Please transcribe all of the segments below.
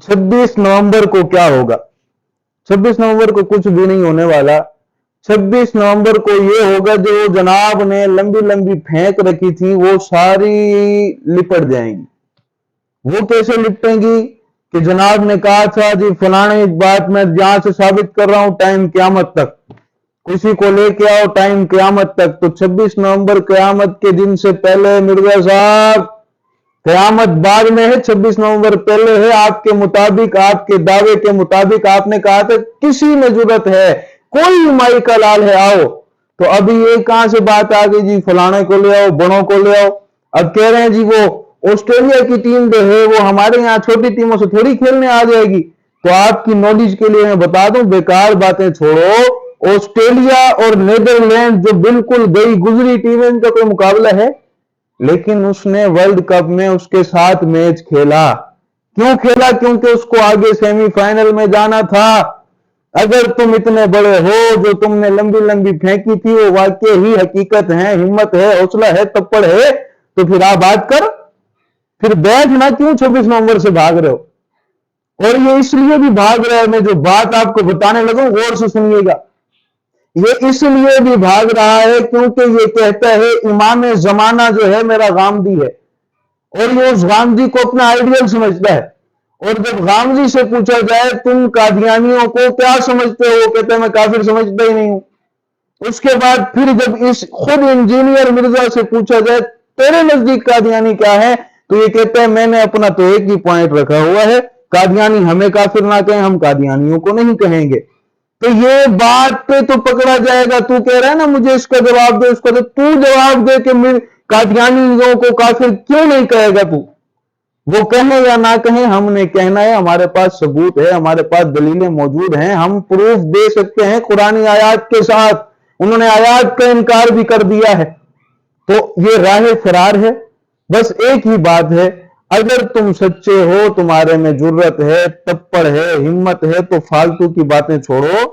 26 नवंबर को क्या होगा? 26 नवंबर को कुछ भी नहीं होने वाला। 26 नवंबर को ये होगा, जो जनाब ने लंबी लंबी फेंक रखी थी वो सारी लिपट जाएंगी। वो कैसे लिपटेंगी कि जनाब ने कहा था जी फलाने बात मैं यहां से साबित कर रहा हूं टाइम क़यामत तक, किसी को लेके आओ टाइम क़यामत तक। तो 26 नवंबर क़यामत के दिन से पहले मिर्जा साहब, क़यामत बाद में है, 26 नवंबर पहले है। आपके मुताबिक, आपके दावे के मुताबिक आपने कहा था किसी में जरूरत है, कोई माई का लाल है आओ, तो अभी ये कहां से बात आ गई जी फलाने को ले आओ, बड़ों को ले आओ। अब कह रहे हैं जी वो ऑस्ट्रेलिया की टीम जो है वो हमारे यहाँ छोटी टीमों से थोड़ी खेलने आ जाएगी। तो आपकी नॉलेज के लिए मैं बता दूं, बेकार बातें छोड़ो, ऑस्ट्रेलिया और नीदरलैंड जो बिल्कुल गई गुजरी टीम है, इनका कोई मुकाबला है? लेकिन उसने वर्ल्ड कप में उसके साथ मैच खेला। क्यों खेला? क्योंकि उसको आगे सेमीफाइनल में जाना था। अगर तुम इतने बड़े हो, जो तुमने लंबी लंबी फेंकी थी वो वाकई ही हकीकत है, हिम्मत है, हौसला है, तप्पड़ है, तो फिर आप बात कर, फिर बैठना क्यों 26 नवंबर से भाग रहे हो? और ये इसलिए भी भाग रहा है, मैं जो बात आपको बताने लगा गौर से सुनिएगा, ये इसलिए भी भाग रहा है क्योंकि ये कहता है इमाम जमाना जो है मेरा गांधी है, और ये उस गांधी को अपना आइडियल समझता है। और जब गांधी से पूछा जाए तुम कादियानियों को क्या समझते हो, वो कहता है मैं काफिर समझता ही नहीं हूं। उसके बाद फिर जब इस खुद इंजीनियर मिर्जा से पूछा जाए तेरे नजदीक कादियानी क्या है, तो ये कहता है मैंने अपना तो एक ही पॉइंट रखा हुआ है, कादियानी हमें काफिर ना कहें, हम कादियानियों को नहीं कहेंगे। तो ये बात पे तो पकड़ा जाएगा। तू कह रहा है ना मुझे इसका जवाब दे, उसका, तो तू जवाब दे कि कादियानियों को काफिर क्यों नहीं कहेगा तू? वो कहें या ना कहें, हमने कहना है, हमारे पास सबूत है, हमारे पास दलीलें मौजूद हैं, हम प्रूफ दे सकते हैं कुरानी आयात के साथ। उन्होंने आयात का इनकार भी कर दिया है। तो ये राह फरार है। बस एक ही बात है, अगर तुम सच्चे हो, तुम्हारे में जुर्रत है, तप्पड़ है, हिम्मत है, तो फालतू की बातें छोड़ो।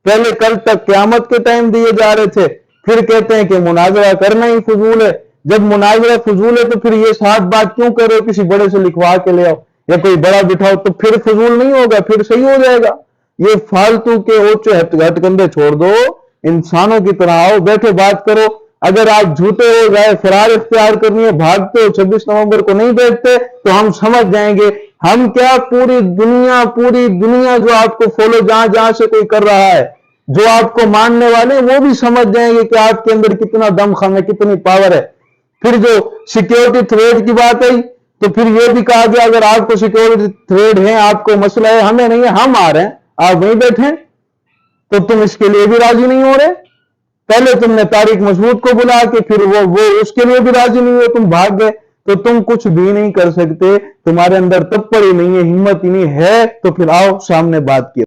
पहले कल तक क़यामत के टाइम दिए जा रहे थे, फिर कहते हैं कि मुनाजरा करना ही फजूल है। जब मुनाजरा फजूल है तो फिर ये साथ बात क्यों कर रहे हो? किसी बड़े से लिखवा के ले आओ या कोई बड़ा बिठाओ, तो फिर फजूल नहीं होगा, फिर सही हो जाएगा। ये फालतू के ओचे हथकंडे छोड़ दो, इंसानों की तरह आओ, बैठो बात करो। अगर आप झूठे हो गए, फरार इख्तियार करनी है, भागते हो, 26 नवंबर को नहीं बैठते, तो हम समझ जाएंगे। हम क्या, पूरी दुनिया जो आपको फॉलो जहां जहां से कोई कर रहा है, जो आपको मानने वाले, वो भी समझ जाएंगे कि आपके अंदर कितना दमखम है, कितनी पावर है। फिर जो सिक्योरिटी थ्रेड की बात आई, तो फिर ये भी कहा गया अगर आपको सिक्योरिटी थ्रेड है, आपको मसला है, हमें नहीं है, हम आ रहे हैं, आप वहीं बैठे, तो तुम इसके लिए भी राजी नहीं हो रहे। पहले तुमने तारिक मसऊद को बुला के फिर वो उसके लिए भी राजी नहीं हुए, तुम भाग गए। तो तुम कुछ भी नहीं कर सकते, तुम्हारे अंदर तप्पड़ ही नहीं है, हिम्मत ही नहीं है, तो फिर आओ सामने बात की।